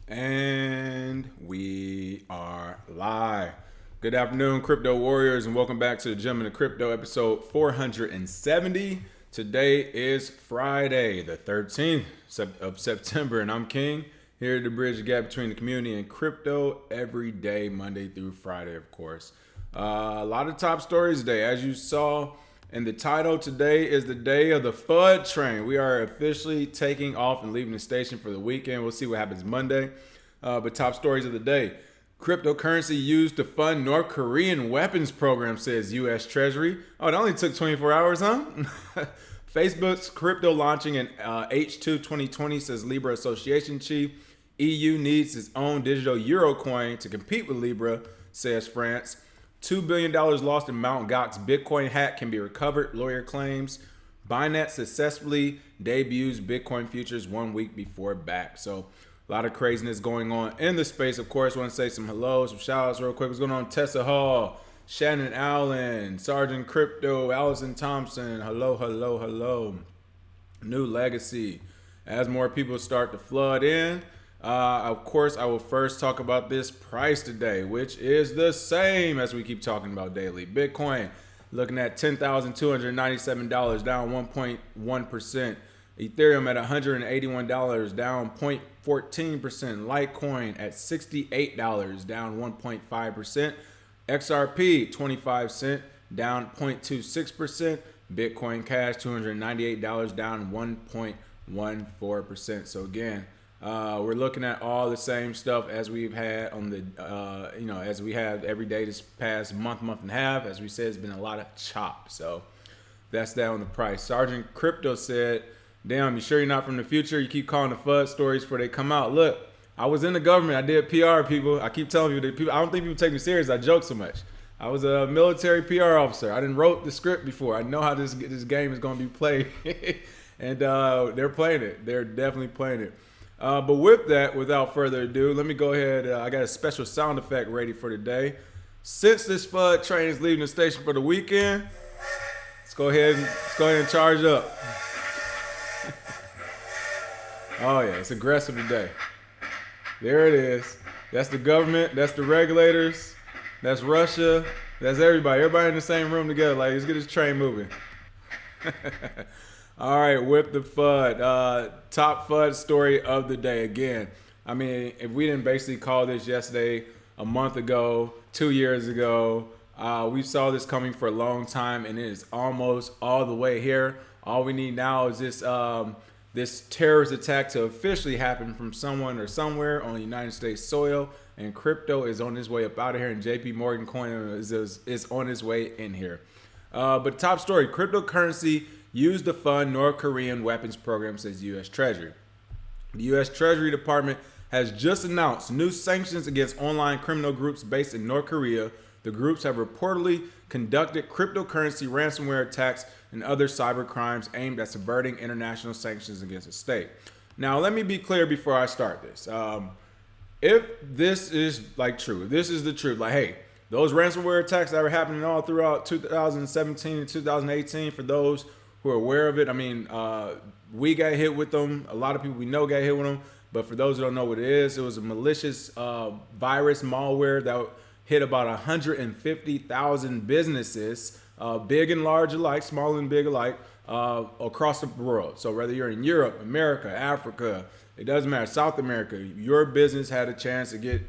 And we are live. Good afternoon, crypto warriors, and welcome back to the Gem in the Crypto episode 470. Today is Friday, the 13th of September, and I'm King, here to bridge the gap between the community and crypto every day, Monday through Friday, of course. A lot of top stories today. As you saw in the title, today is the day of the FUD train. We are officially taking off and leaving the station for the weekend. We'll see what happens Monday. But top stories of the day. Cryptocurrency used to fund North Korean weapons program, says U.S. Treasury. Oh, it only took 24 hours, huh? Facebook's crypto launching in H2 2020, says Libra Association chief. EU needs its own digital euro coin to compete with Libra, says France. $2 billion lost in Mt. Gox Bitcoin hack can be recovered, lawyer claims. Binance successfully debuts Bitcoin futures 1 week before back. So a lot of craziness going on in the space. Of course, I want to say some hellos, some shout outs real quick. What's going on? Tessa Hall, Shannon Allen, Sergeant Crypto, Allison Thompson. Hello. New Legacy. As more people start to flood in, of course, I will first talk about this price today, which is the same as we keep talking about daily. Bitcoin looking at $10,297, down 1.1%. Ethereum at $181, down 0.14%. Litecoin at $68, down 1.5%. XRP 25 cents, down 0.26%. Bitcoin Cash $298, down 1.14%. So again, we're looking at all the same stuff as we've had on the, as we have every day this past month and a half. As we said, it's been a lot of chop. So that's that on the price. Sergeant Crypto said, damn, you sure you're not from the future? You keep calling the FUD stories before they come out. Look, I was in the government. I did PR, people. I keep telling you that people, I don't think people take me serious. I joke so much. I was a military PR officer. I didn't wrote the script before. I know how this game is going to be played. And they're playing it. They're definitely playing it. But with that, without further ado, let me go ahead. I got a special sound effect ready for today. Since this FUD train is leaving the station for the weekend, let's go ahead and charge up. Oh yeah, it's aggressive today. There it is. That's the government. That's the regulators. That's Russia. That's everybody. Everybody in the same room together. Like, let's get this train moving. All right, with the FUD. Top FUD story of the day. Again, I mean, if we didn't basically call this yesterday, a month ago, 2 years ago, we saw this coming for a long time, and it is almost all the way here. All we need now is this terrorist attack to officially happen from someone or somewhere on United States soil, and crypto is on its way up out of here, and JP Morgan coin is on its way in here. But top story, cryptocurrency used to fund North Korean weapons program, says U.S. Treasury. The U.S. Treasury Department has just announced new sanctions against online criminal groups based in North Korea. The groups have reportedly conducted cryptocurrency ransomware attacks and other cyber crimes aimed at subverting international sanctions against the state. Now, let me be clear before I start this. If this is like true, this is the truth. Like, hey, those ransomware attacks that were happening all throughout 2017 and 2018, for those who are aware of it, I mean, we got hit with them. A lot of people we know got hit with them. But for those who don't know what it was a malicious virus malware that hit about 150,000 businesses, big and large alike, small and big alike, across the world. So whether you're in Europe, America, Africa, it doesn't matter, South America, your business had a chance to get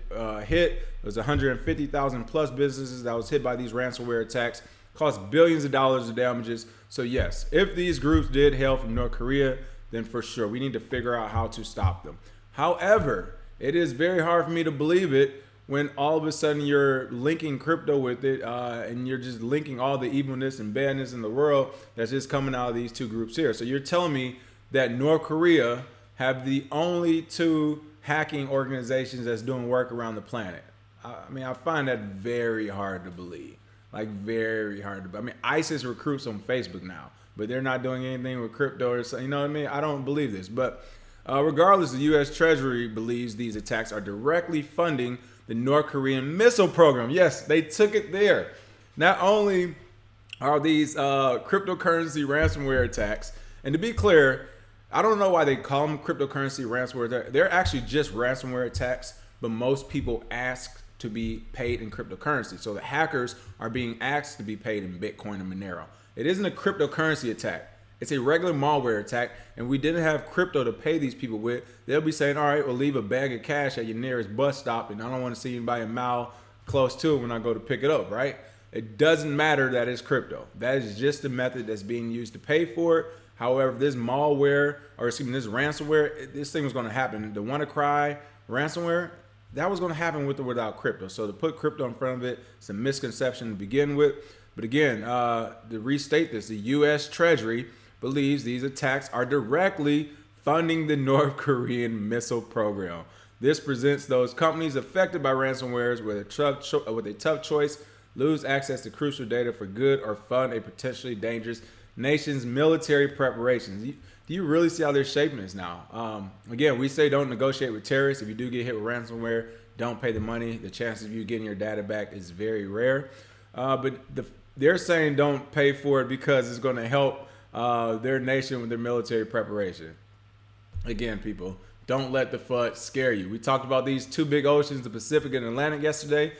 hit. It was 150,000 plus businesses that was hit by these ransomware attacks, cost billions of dollars of damages. So yes, if these groups did hail from North Korea, then for sure we need to figure out how to stop them. However, it is very hard for me to believe it when all of a sudden you're linking crypto with it, and you're just linking all the evilness and badness in the world that's just coming out of these two groups here. So you're telling me that North Korea have the only two hacking organizations that's doing work around the planet? I mean, I find that very hard to believe. Like, very hard to believe. I mean, ISIS recruits on Facebook now, but they're not doing anything with crypto or something. You know what I mean? I don't believe this. But regardless, the U.S. Treasury believes these attacks are directly funding the North Korean missile program. Yes, they took it there. Not only are these cryptocurrency ransomware attacks, and to be clear, I don't know why they call them cryptocurrency ransomware. They're actually just ransomware attacks, but most people ask to be paid in cryptocurrency. So the hackers are being asked to be paid in Bitcoin and Monero. It isn't a cryptocurrency attack. It's a regular malware attack, and we didn't have crypto to pay these people with. They'll be saying, all right, we'll leave a bag of cash at your nearest bus stop, and I don't want to see anybody a mile close to it when I go to pick it up, right? It doesn't matter that it's crypto. That is just the method that's being used to pay for it. However, this malware, or excuse me, this ransomware, this thing was going to happen. The WannaCry ransomware, that was going to happen with or without crypto. So to put crypto in front of it, it's a misconception to begin with. But again, to restate this, the U.S. Treasury believes these attacks are directly funding the North Korean missile program. This presents those companies affected by ransomwares with a tough choice: lose access to crucial data for good or fund a potentially dangerous nation's military preparations. Do you really see how they're shaping this now? Again, we say don't negotiate with terrorists. If you do get hit with ransomware, don't pay the money. The chances of you getting your data back is very rare. They're saying don't pay for it because it's going to help their nation with their military preparation. Again, people, don't let the FUD scare you. We talked about these two big oceans, the Pacific and Atlantic, yesterday.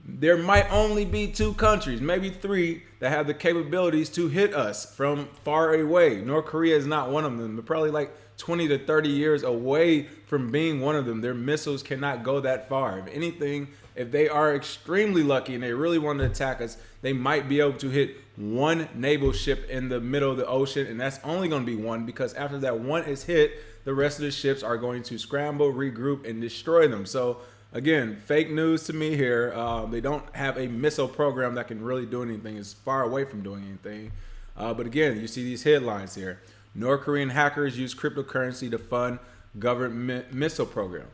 There might only be 2 countries, maybe 3, that have the capabilities to hit us from far away. North Korea is not one of them. They're probably like 20 to 30 years away from being one of them. Their missiles cannot go that far. If anything, if they are extremely lucky and they really want to attack us, they might be able to hit one naval ship in the middle of the ocean, and that's only going to be one, because after that one is hit, the rest of the ships are going to scramble, regroup, and destroy them. So again, fake news to me here. They don't have a missile program that can really do anything. It's far away from doing anything. But again, you see these headlines here. North Korean hackers use cryptocurrency to fund government missile program.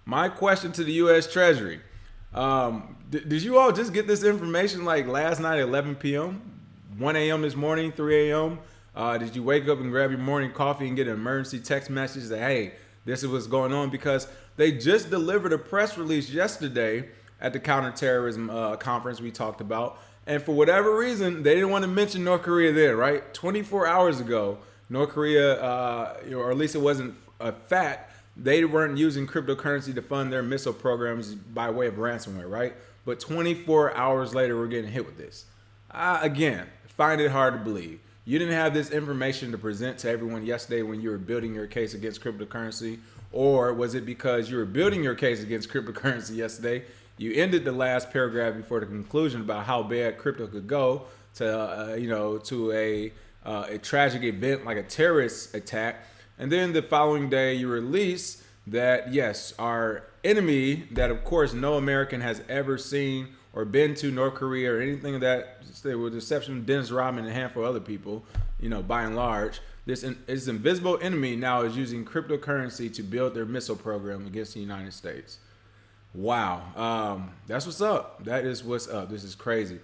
My question to the U.S. Treasury. Did you all just get this information like last night at 11 p.m., 1 a.m. this morning, 3 a.m.? Did you wake up and grab your morning coffee and get an emergency text message that, hey, this is what's going on? Because they just delivered a press release yesterday at the counterterrorism conference we talked about. And for whatever reason, they didn't want to mention North Korea there, right? 24 hours ago, North Korea, or at least it wasn't a fact, they weren't using cryptocurrency to fund their missile programs by way of ransomware, right? But 24 hours later, we're getting hit with this. Again, find it hard to believe. You didn't have this information to present to everyone yesterday when you were building your case against cryptocurrency, or was it because you were building your case against cryptocurrency yesterday? You ended the last paragraph before the conclusion about how bad crypto could go to a tragic event like a terrorist attack, and then the following day you release that yes, our enemy that of course no American has ever seen or been to North Korea or anything of that, with the exception of Dennis Rodman and a handful of other people, by and large, this invisible enemy now is using cryptocurrency to build their missile program against the United States. Wow. That's what's up. That is what's up. This is crazy.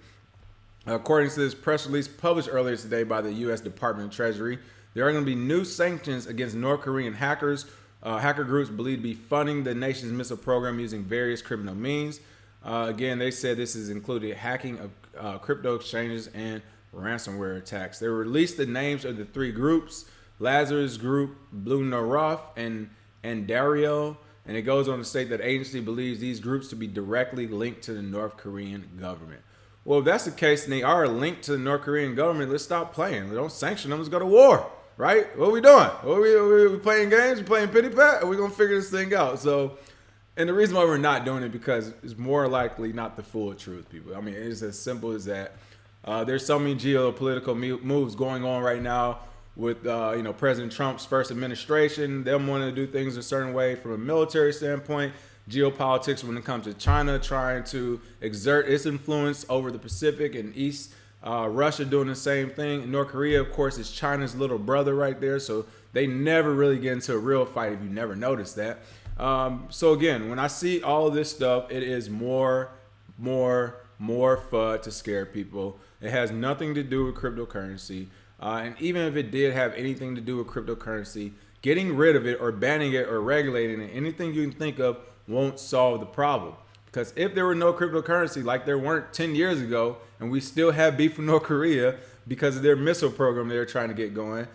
According to this press release published earlier today by the U.S. Department of Treasury, there are going to be new sanctions against North Korean hackers. Hacker groups believed to be funding the nation's missile program using various criminal means. Again, they said this has included hacking of crypto exchanges and ransomware attacks. They released the names of the 3 groups: Lazarus Group, Blue Noroth, and Dario. And it goes on to state that agency believes these groups to be directly linked to the North Korean government. Well, if that's the case and they are linked to the North Korean government, let's stop playing. Don't sanction them. Let's go to war, right? What are we doing? We playing games? We playing pity pat? Or we going to figure this thing out? So, and the reason why we're not doing it because it's more likely not the full truth, people. I mean, it's as simple as that. There's so many geopolitical moves going on right now with President Trump's first administration. Them wanting to do things a certain way from a military standpoint. Geopolitics when it comes to China trying to exert its influence over the Pacific and East. Russia doing the same thing. And North Korea, of course, is China's little brother right there. So they never really get into a real fight if you never noticed that. So again, when I see all of this stuff, it is more FUD to scare people. It has nothing to do with cryptocurrency. And even if it did have anything to do with cryptocurrency, getting rid of it or banning it or regulating it, anything you can think of won't solve the problem. Because if there were no cryptocurrency like there weren't 10 years ago, and we still have beef with North Korea because of their missile program they're trying to get going,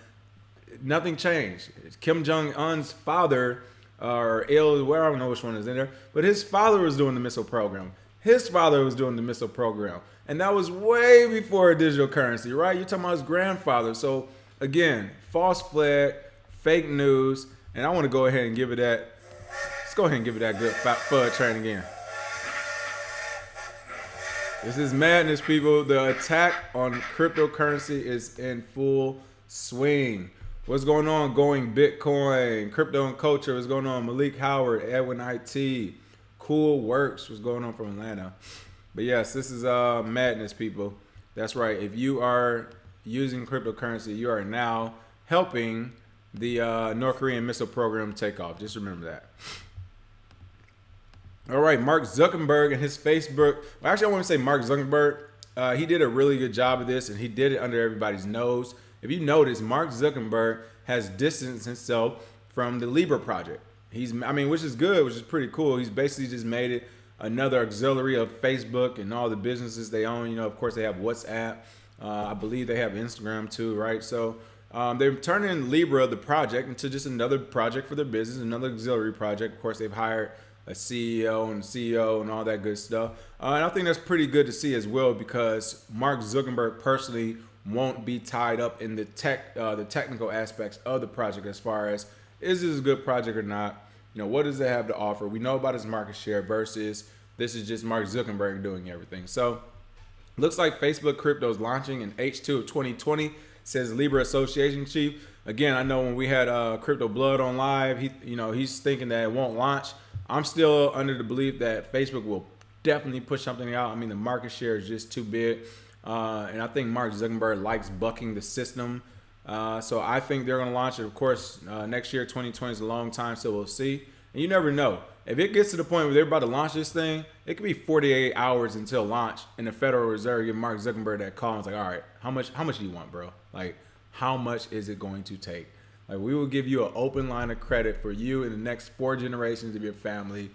nothing changed. Kim Jong-un's father, or Il, where I don't know which one is in there, but his father was doing the missile program. His father was doing the missile program. And that was way before digital currency, right? You're talking about his grandfather. So again, false flag, fake news, and I want to go ahead and give it that. Let's go ahead and give it that good FUD train again. This is madness, people. The attack on cryptocurrency is in full swing. What's going on? Going Bitcoin, crypto and culture. What's going on? Malik Howard, Edwin IT, Cool Works. What's going on from Atlanta? But yes, this is madness, people. That's right. If you are using cryptocurrency, you are now helping the North Korean missile program take off. Just remember that. All right, Mark Zuckerberg and his Facebook. Well, actually, I want to say Mark Zuckerberg. He did a really good job of this, and he did it under everybody's nose. If you notice, Mark Zuckerberg has distanced himself from the Libra project. Which is good, which is pretty cool. He's basically just made it another auxiliary of Facebook and all the businesses they own. You know, of course, they have WhatsApp. I believe they have Instagram too, right? So they're turning Libra, the project, into just another project for their business, another auxiliary project. Of course, they've hired a CEO and all that good stuff. And I think that's pretty good to see as well, because Mark Zuckerberg personally won't be tied up in the technical aspects of the project, as far as, is this a good project or not? You know, what does it have to offer? We know about his market share versus this is just Mark Zuckerberg doing everything. So looks like Facebook crypto is launching in H2 of 2020, says Libra Association chief. Again, I know when we had Crypto Blood on live, he's thinking that it won't launch. I'm still under the belief that Facebook will definitely push something out. I mean, the market share is just too big. And I think Mark Zuckerberg likes bucking the system. So I think they're going to launch it. Of course, next year, 2020 is a long time, so we'll see. And you never know. If it gets to the point where they're about to launch this thing, it could be 48 hours until launch, and the Federal Reserve give Mark Zuckerberg that call and it's like, all right, how much do you want, bro? Like, how much is it going to take? Like, we will give you an open line of credit for you and the next 4 generations of your family.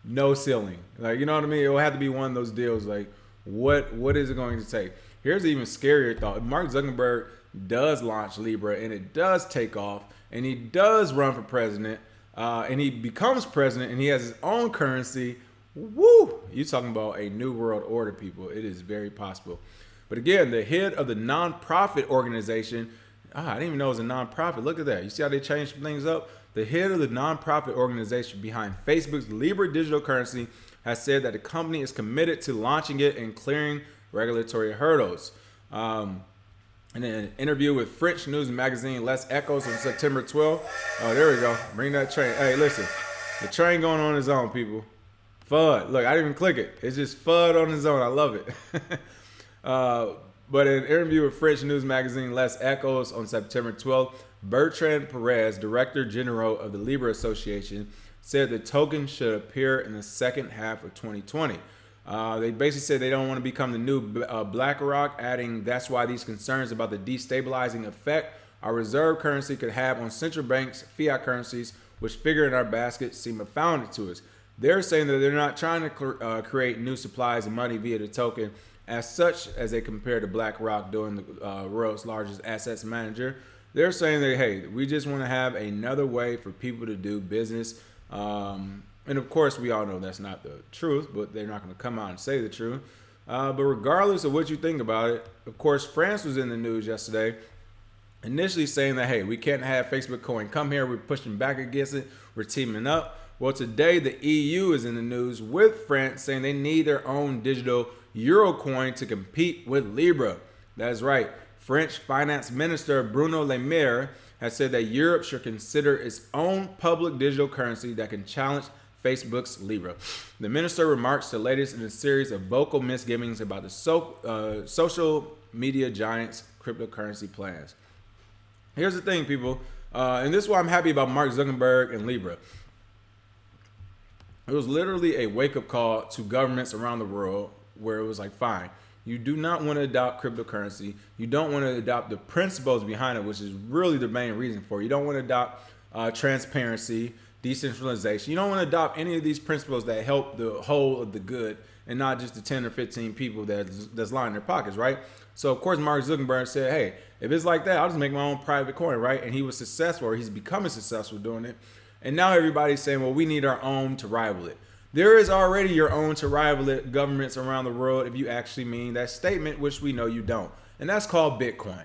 No ceiling. Like, you know what I mean? It will have to be one of those deals. Like, what is it going to take? Here's an even scarier thought. If Mark Zuckerberg does launch Libra and it does take off and he does run for president and he becomes president and he has his own currency, woo, you're talking about a new world order, people. It is very possible. But again, the head of the nonprofit organization, I didn't even know it was a nonprofit. Look at that. You see how they changed things up? The head of the nonprofit organization behind Facebook's Libra digital currency has said that the company is committed to launching it and clearing regulatory hurdles. In an interview with French news magazine Les Echos on September 12th. Oh, there we go. Bring that train. Hey, listen. The train going on its own, people. FUD. Look, I didn't even click it. It's just FUD on its own. I love it. But in an interview with French news magazine Les Echos on September 12th, Bertrand Perez, Director General of the Libra Association, said the token should appear in the second half of 2020. They basically said they don't want to become the new BlackRock, adding that's why these concerns about the destabilizing effect our reserve currency could have on central banks' fiat currencies, which figure in our basket, seem unfounded to us. They're saying that they're not trying to create new supplies of money via the token as such, as they compare to BlackRock doing the world's largest assets manager. They're saying that, hey, we just want to have another way for people to do business. And of course, we all know that's not the truth, but they're not going to come out and say the truth. But regardless of what you think about it, of course, France was in the news yesterday, initially saying that, hey, we can't have Facebook coin come here. We're pushing back against it. We're teaming up. Well, today the EU is in the news with France saying they need their own digital euro coin to compete with Libra. That's right. French Finance Minister Bruno Le Maire has said that Europe should consider its own public digital currency that can challenge Facebook's Libra. The minister remarks the latest in a series of vocal misgivings about the social media giant's cryptocurrency plans. Here's the thing, people, and this is why I'm happy about Mark Zuckerberg and Libra. It was literally a wake-up call to governments around the world where it was like, fine, you do not want to adopt cryptocurrency. You don't want to adopt the principles behind it, which is really the main reason for it. You don't want to adopt transparency. decentralization. You don't want to adopt any of these principles that help the whole of the good and not just the 10 or 15 people that's lining their pockets, right? So, of course, Mark Zuckerberg said, hey, if it's like that, I'll just make my own private coin, right? And he was successful, or he's becoming successful doing it. And now everybody's saying, well, we need our own to rival it. There is already your own to rival it governments around the world if you actually mean that statement, which we know you don't. And that's called Bitcoin.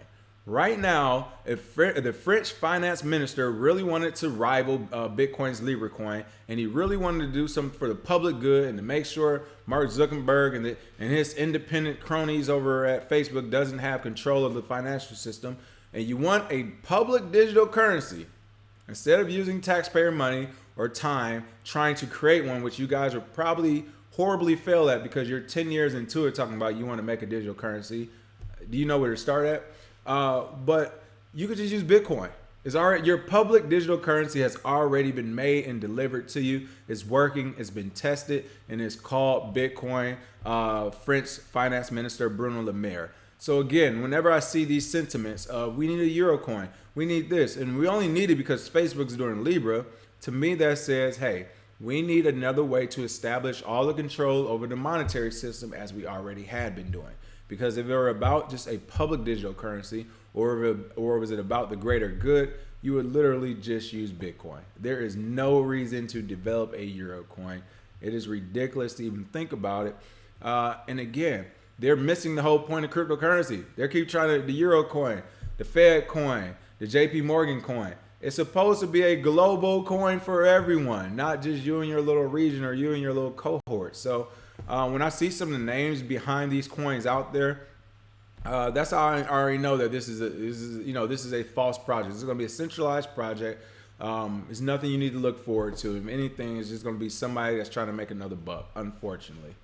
Right now, if the French finance minister really wanted to rival Bitcoin's Libra coin, and he really wanted to do something for the public good and to make sure Mark Zuckerberg and his independent cronies over at Facebook doesn't have control of the financial system, and you want a public digital currency, instead of using taxpayer money or time trying to create one, which you guys will probably horribly fail at because you're 10 years into it talking about you want to make a digital currency. Do you know where to start at? But you could just use Bitcoin. It's already, your public digital currency has already been made and delivered to you. It's working, it's been tested, and it's called Bitcoin. French finance minister Bruno Le Maire. So again, whenever I see these sentiments of we need a euro coin, we need this, and we only need it because Facebook's doing Libra, to me that says, hey, we need another way to establish all the control over the monetary system as we already had been doing. Because if it were about just a public digital currency, or was it about the greater good, you would literally just use Bitcoin. There is no reason to develop a euro coin. It is ridiculous to even think about it. And again, they're missing the whole point of cryptocurrency. They keep trying to, the euro coin, the Fed coin, the JP Morgan coin. It's supposed to be a global coin for everyone, not just you and your little region or you and your little cohort. So when I see some of the names behind these coins out there, that's how I already know that this is a false project. This is going to be a centralized project. It's nothing you need to look forward to. If anything, it's just going to be somebody that's trying to make another buck, unfortunately.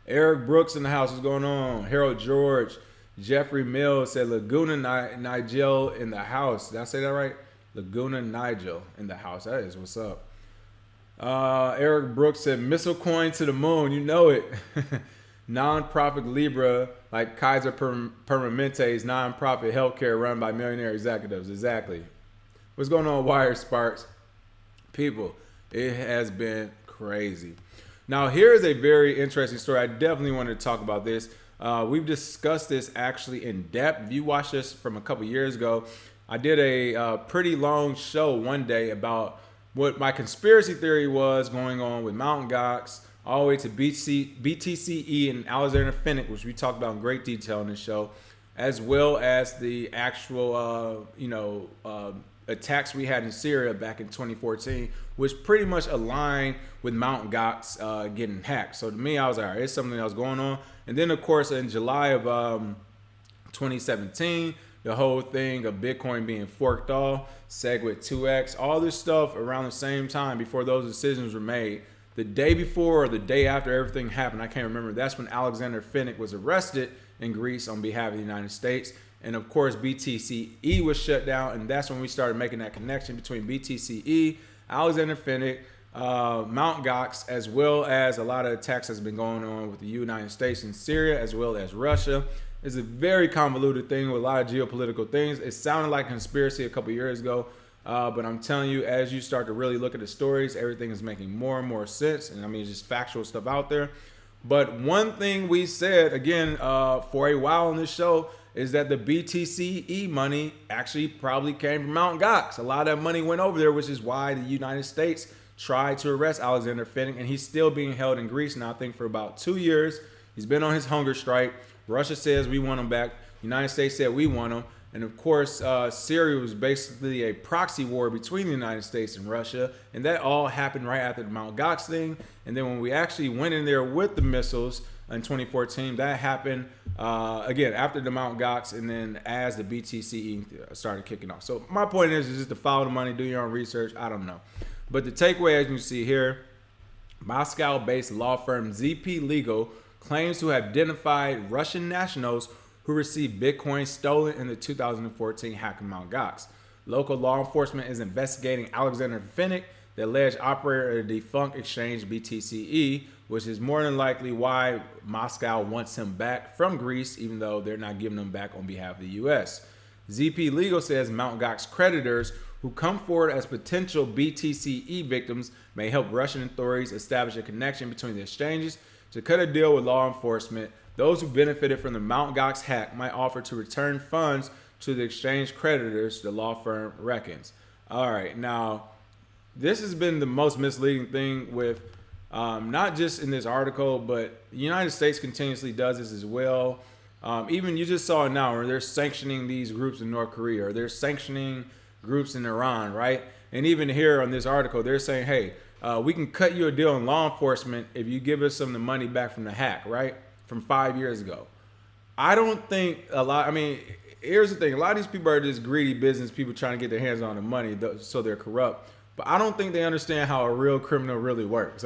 Eric Brooks in the house. What's going on? Harold George. Jeffrey Mills said Laguna Nigel in the house. Did I say that right? Laguna Nigel in the house. That is what's up. Eric Brooks said missile coin to the moon. You know it. Non-profit Libra, like Kaiser Permanente's non-profit healthcare run by millionaire executives. Exactly. What's going on, Wire Sparks? People, it has been crazy. Now, here is a very interesting story. I definitely wanted to talk about this. We've discussed this actually in depth. If you watched this from a couple years ago, I did a pretty long show one day about what my conspiracy theory was going on with Mt. Gox, all the way to BTCE and Alexander Finnick, which we talked about in great detail in this show, as well as the actual, attacks we had in Syria back in 2014, which pretty much aligned with Mt. Gox getting hacked. So to me, I was like, all right, it's something that was going on. And then, of course, in July of 2017, the whole thing of Bitcoin being forked off, SegWit 2x, all this stuff around the same time before those decisions were made. The day before or the day after everything happened, I can't remember, that's when Alexander Finnick was arrested in Greece on behalf of the United States. And of course, BTCE was shut down, and that's when we started making that connection between BTCE, Alexander Finnick, Mt. Gox, as well as a lot of attacks that's been going on with the United States and Syria, as well as Russia. It's a very convoluted thing with a lot of geopolitical things. It sounded like a conspiracy a couple years ago, but I'm telling you, as you start to really look at the stories, everything is making more and more sense. And I mean, it's just factual stuff out there. But one thing we said, again, for a while on this show, is that the BTCE money actually probably came from Mt. Gox. A lot of that money went over there, which is why the United States tried to arrest Alexander Finnick, and he's still being held in Greece now, I think, for about 2 years. He's been on his hunger strike. Russia says we want him back. United States said we want him. And of course, Syria was basically a proxy war between the United States and Russia. And that all happened right after the Mt. Gox thing. And then when we actually went in there with the missiles in 2014, that happened, again, after the Mt. Gox and then as the BTCE started kicking off. So my point is just to follow the money, do your own research. I don't know. But the takeaway, as you see here, Moscow-based law firm ZP Legal claims to have identified Russian nationals who received Bitcoin stolen in the 2014 hack of Mt. Gox. Local law enforcement is investigating Alexander Finnick, the alleged operator of the defunct exchange BTCE, which is more than likely why Moscow wants him back from Greece, even though they're not giving him back on behalf of the U.S. ZP Legal says Mt. Gox creditors who come forward as potential BTCE victims may help Russian authorities establish a connection between the exchanges to cut a deal with law enforcement. Those who benefited from the Mt. Gox hack might offer to return funds to the exchange creditors, the law firm reckons. All right, now, this has been the most misleading thing with not just in this article, but the United States continuously does this as well. Even you just saw it now where they're sanctioning these groups in North Korea, or they're sanctioning groups in Iran, right? And even here on this article, they're saying, hey, we can cut you a deal in law enforcement if you give us some of the money back from the hack, right? From 5 years ago. I don't think here's the thing. A lot of these people are just greedy business people trying to get their hands on the money, so they're corrupt. But I don't think they understand how a real criminal really works.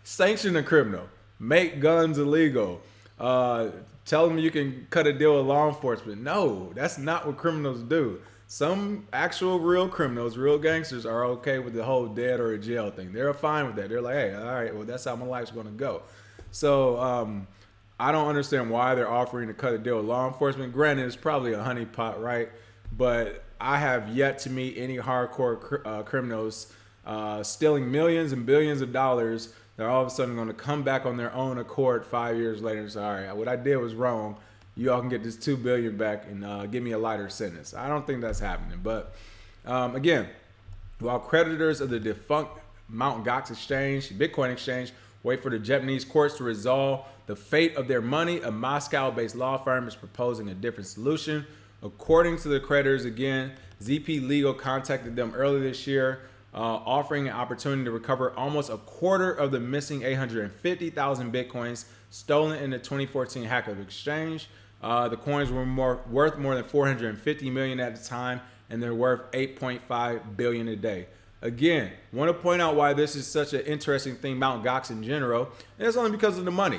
Sanction a criminal. Make guns illegal. Tell them you can cut a deal with law enforcement. No, that's not what criminals do. Some actual real criminals, real gangsters are okay with the whole dead or a jail thing. They're fine with that. They're like, hey, all right, well, that's how my life's going to go. So I don't understand why they're offering to cut a deal with law enforcement. Granted, it's probably a honeypot, right? But I have yet to meet any hardcore criminals stealing millions and billions of dollars. They're all of a sudden going to come back on their own accord 5 years later and say, all right, what I did was wrong. You all can get this $2 billion back and give me a lighter sentence. I don't think that's happening. But again, while creditors of the defunct Mt. Gox exchange, Bitcoin exchange, wait for the Japanese courts to resolve the fate of their money, a Moscow-based law firm is proposing a different solution. According to the creditors, again, ZP Legal contacted them earlier this year, offering an opportunity to recover almost a quarter of the missing 850,000 Bitcoins stolen in the 2014 hack of exchange. The coins were worth more than 450 million at the time, and they're worth 8.5 billion a day. Again, want to point out why this is such an interesting thing, Mt. Gox in general, and it's only because of the money.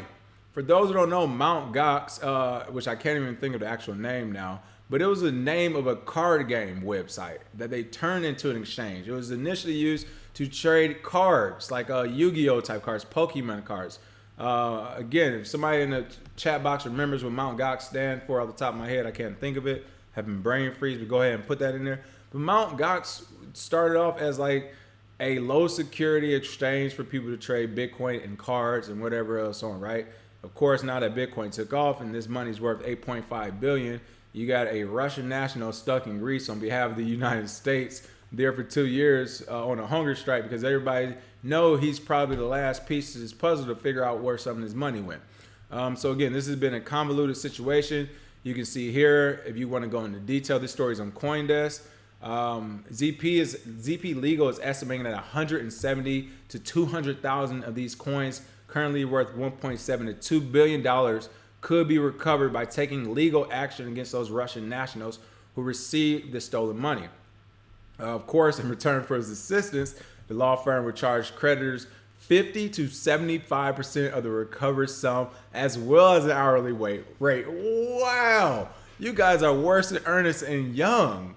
For those who don't know, Mt. Gox, which I can't even think of the actual name now, but it was the name of a card game website that they turned into an exchange. It was initially used to trade cards, like Yu-Gi-Oh type cards, Pokemon cards. Again, if somebody in the chat box remembers what Mt. Gox stands for off the top of my head, I can't think of it. Having brain freeze, but go ahead and put that in there. But Mt. Gox started off as like a low security exchange for people to trade Bitcoin and cards and whatever else on, right? Of course, now that Bitcoin took off and this money's worth 8.5 billion, you got a Russian national stuck in Greece on behalf of the United States there for 2 years on a hunger strike because everybody know he's probably the last piece of this puzzle to figure out where some of his money went. So again, this has been a convoluted situation. You can see here, if you want to go into detail, this story is on CoinDesk. ZP Legal is estimating that 170 to 200,000 of these coins, currently worth 1.7 to $2 billion, could be recovered by taking legal action against those Russian nationals who received the stolen money. Of course, in return for his assistance, the law firm would charge creditors 50 to 75% of the recovered sum, as well as an hourly rate. Wow, you guys are worse than Ernest and Young.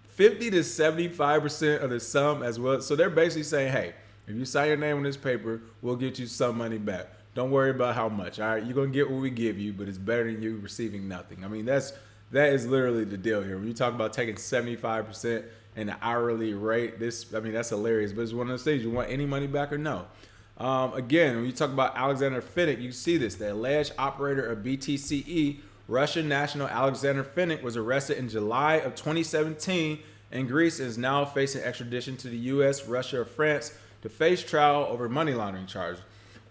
50 to 75% of the sum as well. So they're basically saying, hey, if you sign your name on this paper, we'll get you some money back. Don't worry about how much. All right, you're gonna get what we give you, but it's better than you receiving nothing. I mean, that is literally the deal here. When you talk about taking 75% and the hourly rate, that's hilarious. But it's one of those things. You want any money back or no? Again, when you talk about Alexander Finnick, you see this. The alleged operator of BTCE, Russian national Alexander Finnick, was arrested in July of 2017 in Greece and is now facing extradition to the U.S., Russia, or France to face trial over money laundering charges.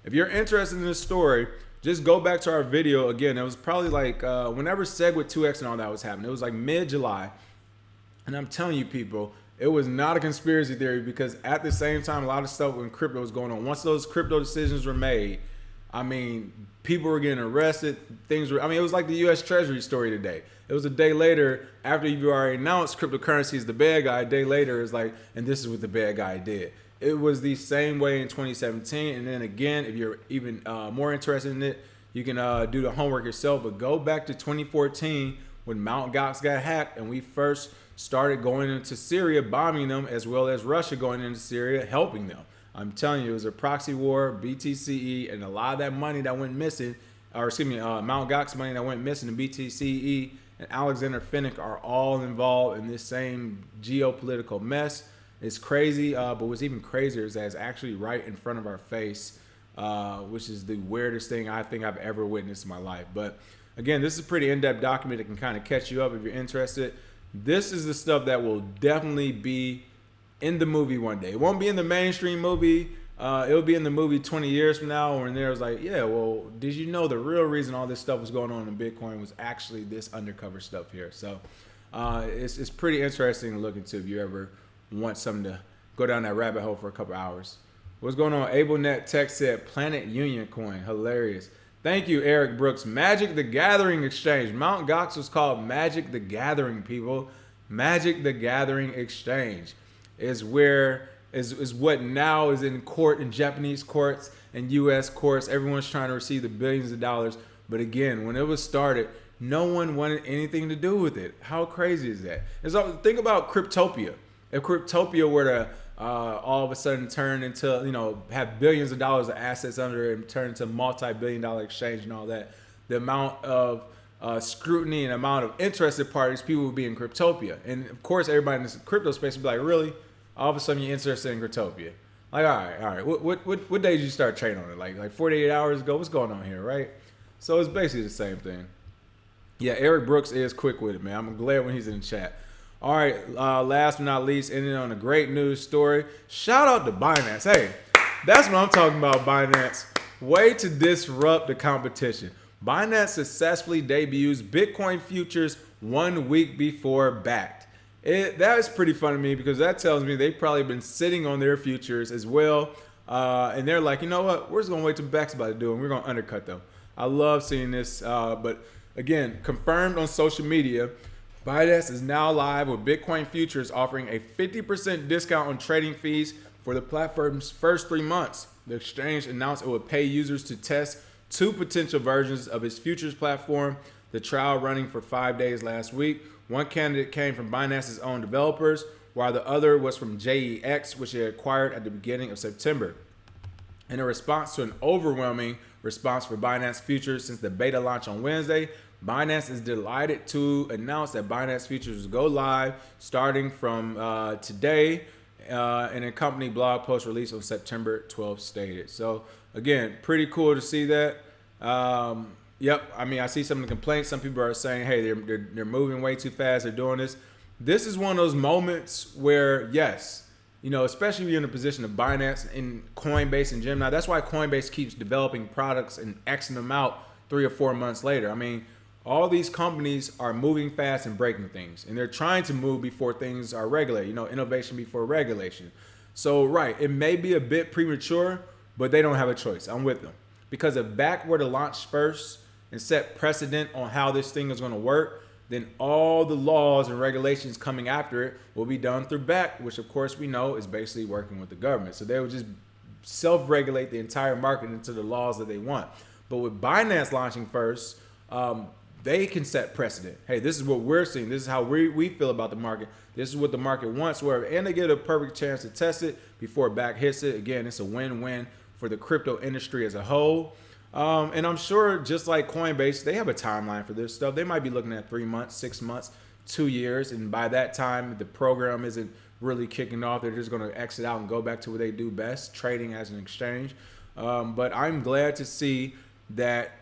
If you're interested in this story, just go back to our video. Again, it was probably like whenever SegWit2x and all that was happening. It was like mid-July. And I'm telling you, people, it was not a conspiracy theory because at the same time, a lot of stuff when crypto was going on. Once those crypto decisions were made, I mean, people were getting arrested. It was like the U.S. Treasury story today. It was a day later after you already announced cryptocurrency is the bad guy. A day later, it's like, and this is what the bad guy did. It was the same way in 2017. And then again, if you're even more interested in it, you can do the homework yourself. But go back to 2014 when Mt. Gox got hacked and we first started going into Syria, bombing them, as well as Russia going into Syria, helping them. I'm telling you, it was a proxy war, BTCE, and a lot of that money that went missing, or excuse me, Mt. Gox money that went missing in BTCE and Alexander Finnick are all involved in this same geopolitical mess. It's crazy, but what's even crazier is that it's actually right in front of our face, which is the weirdest thing I think I've ever witnessed in my life. But again, this is a pretty in-depth document that can kind of catch you up if you're interested. This is the stuff that will definitely be in the movie one day. It won't be in the mainstream movie. It'll be in the movie 20 years from now, when there's like, yeah, well, did you know the real reason all this stuff was going on in Bitcoin was actually this undercover stuff here? So it's pretty interesting to look into if you ever want something to go down that rabbit hole for a couple hours. What's going on? AbleNet Tech said Planet Union coin. Hilarious. Thank you, Eric Brooks. Magic the Gathering Exchange. Mt. Gox was called Magic the Gathering, people. Magic the Gathering Exchange is where is what now is in court, in Japanese courts and U.S. courts. Everyone's trying to receive the billions of dollars. But again, when it was started, no one wanted anything to do with it. How crazy is that? Think about Cryptopia. If Cryptopia were to all of a sudden turn into, have billions of dollars of assets under it and turn into a multi-billion-dollar exchange and all that, the amount of scrutiny and amount of interested parties people would be in Cryptopia. And of course, everybody in this crypto space would be like, really? All of a sudden you're interested in Cryptopia. Like, all right. What day did you start trading on it? Like 48 hours ago? What's going on here, right? So it's basically the same thing. Yeah, Eric Brooks is quick with it, man. I'm glad when he's in the chat. All right, last but not least, ending on a great news story. Shout out to Binance. Hey, that's what I'm talking about, Binance. Way to disrupt the competition. Binance successfully debuts Bitcoin futures 1 week before backed. That is pretty fun to me because that tells me they've probably been sitting on their futures as well. And they're like, you know what? We're just going to wait till back's about to do it, and we're going to undercut them. I love seeing this. But again, confirmed on social media, Binance is now live with Bitcoin futures offering a 50% discount on trading fees for the platform's first 3 months. The exchange announced it would pay users to test 2 potential versions of its futures platform, the trial running for 5 days last week. One candidate came from Binance's own developers, while the other was from JEX, which it acquired at the beginning of September. In a response to an overwhelming response for Binance futures since the beta launch on Wednesday, Binance is delighted to announce that Binance futures will go live starting from today, in a company blog post released on September 12th stated. So again, pretty cool to see that. Yep, I mean, I see some of the complaints. Some people are saying, hey, they're moving way too fast. They're doing this. This is one of those moments where, yes, especially if you're in a position of Binance and Coinbase and Gemini. That's why Coinbase keeps developing products and Xing them out 3 or 4 months later. I mean, all these companies are moving fast and breaking things, and they're trying to move before things are regulated, innovation before regulation. So, right, it may be a bit premature, but they don't have a choice. I'm with them. Because if BAC were to launch first and set precedent on how this thing is going to work, then all the laws and regulations coming after it will be done through BAC, which of course we know is basically working with the government. So they would just self-regulate the entire market into the laws that they want. But with Binance launching first, they can set precedent. Hey, this is what we're seeing. This is how we feel about the market. This is what the market wants. And they get a perfect chance to test it before BAC hits it. Again, it's a win-win for the crypto industry as a whole. And I'm sure just like Coinbase, they have a timeline for this stuff. They might be looking at 3 months, 6 months, 2 years. And by that time, the program isn't really kicking off. They're just going to exit out and go back to what they do best, trading as an exchange. But I'm glad to see that,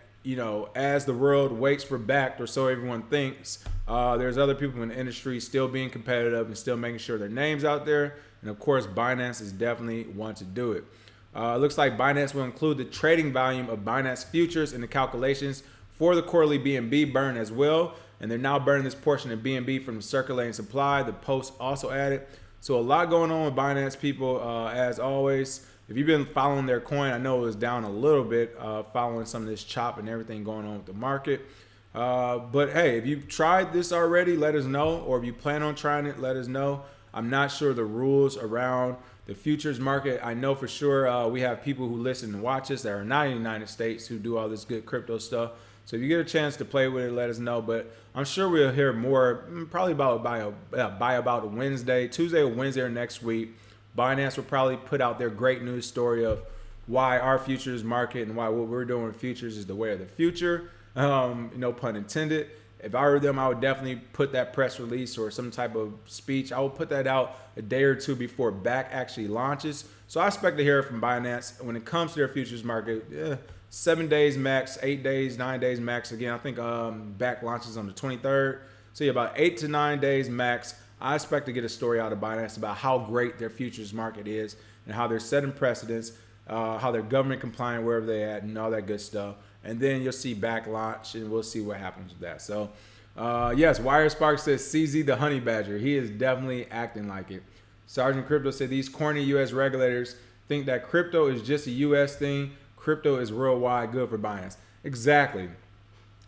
as the world waits for BAC, or so everyone thinks, there's other people in the industry still being competitive and still making sure their name's out there. And of course, Binance is definitely one to do it. It looks like Binance will include the trading volume of Binance futures in the calculations for the quarterly BNB burn as well. And they're now burning this portion of BNB from the circulating supply. The post also added. So a lot going on with Binance, people, as always. If you've been following their coin, I know it was down a little bit, following some of this chop and everything going on with the market. But hey, if you've tried this already, let us know. Or if you plan on trying it, let us know. I'm not sure the rules around the futures market. I know for sure we have people who listen and watch us that are not in the United States who do all this good crypto stuff. So if you get a chance to play with it, let us know. But I'm sure we'll hear more probably by about Tuesday or Wednesday or next week. Binance will probably put out their great news story of why our futures market and why what we're doing with futures is the way of the future. No pun intended. if I were them, I would definitely put that press release or some type of speech. I would put that out a day or two before BAC actually launches. So I expect to hear from Binance when it comes to their futures market. 7 days max, 8 days, 9 days max. Again, I think BAC launches on the 23rd. So yeah, about 8 to 9 days max. I expect to get a story out of Binance about how great their futures market is and how they're setting precedents, how they're government compliant wherever they're at and all that good stuff. And then you'll see BAC launch and we'll see what happens with that. So yes, Wirespark says CZ the honey badger. He is definitely acting like it. Sergeant Crypto said these corny U.S. regulators think that crypto is just a U.S. thing. Crypto is worldwide, good for Binance. Exactly.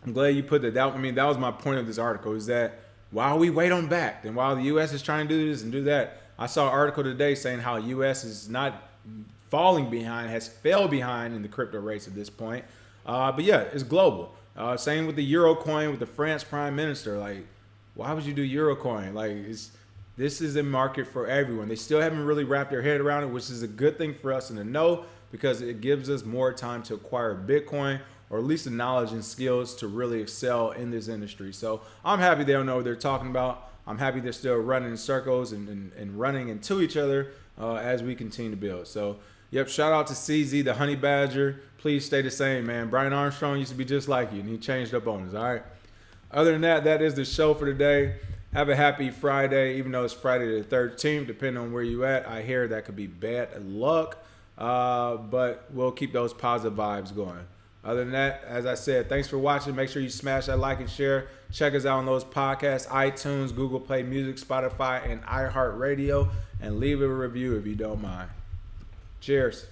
I'm glad you put that. That was my point of this article, is that while we wait on BAC and while the U.S. is trying to do this and do that, I saw an article today saying how U.S. is not falling behind, has fell behind in the crypto race at this point. But yeah, it's global. Same with the Euro coin with the France prime minister. Like, why would you do Euro coin? Like, this is a market for everyone. They still haven't really wrapped their head around it, which is a good thing for us to know because it gives us more time to acquire Bitcoin or at least the knowledge and skills to really excel in this industry. So I'm happy they don't know what they're talking about. I'm happy they're still running in circles and running into each other as we continue to build. So, yep, shout out to CZ, the honey badger. Please stay the same, man. Brian Armstrong used to be just like you, and he changed up on us, all right? Other than that, that is the show for today. Have a happy Friday, even though it's Friday the 13th, depending on where you at. I hear that could be bad luck, but we'll keep those positive vibes going. Other than that, as I said, thanks for watching. Make sure you smash that like and share. Check us out on those podcasts, iTunes, Google Play Music, Spotify, and iHeartRadio. And leave a review if you don't mind. Cheers.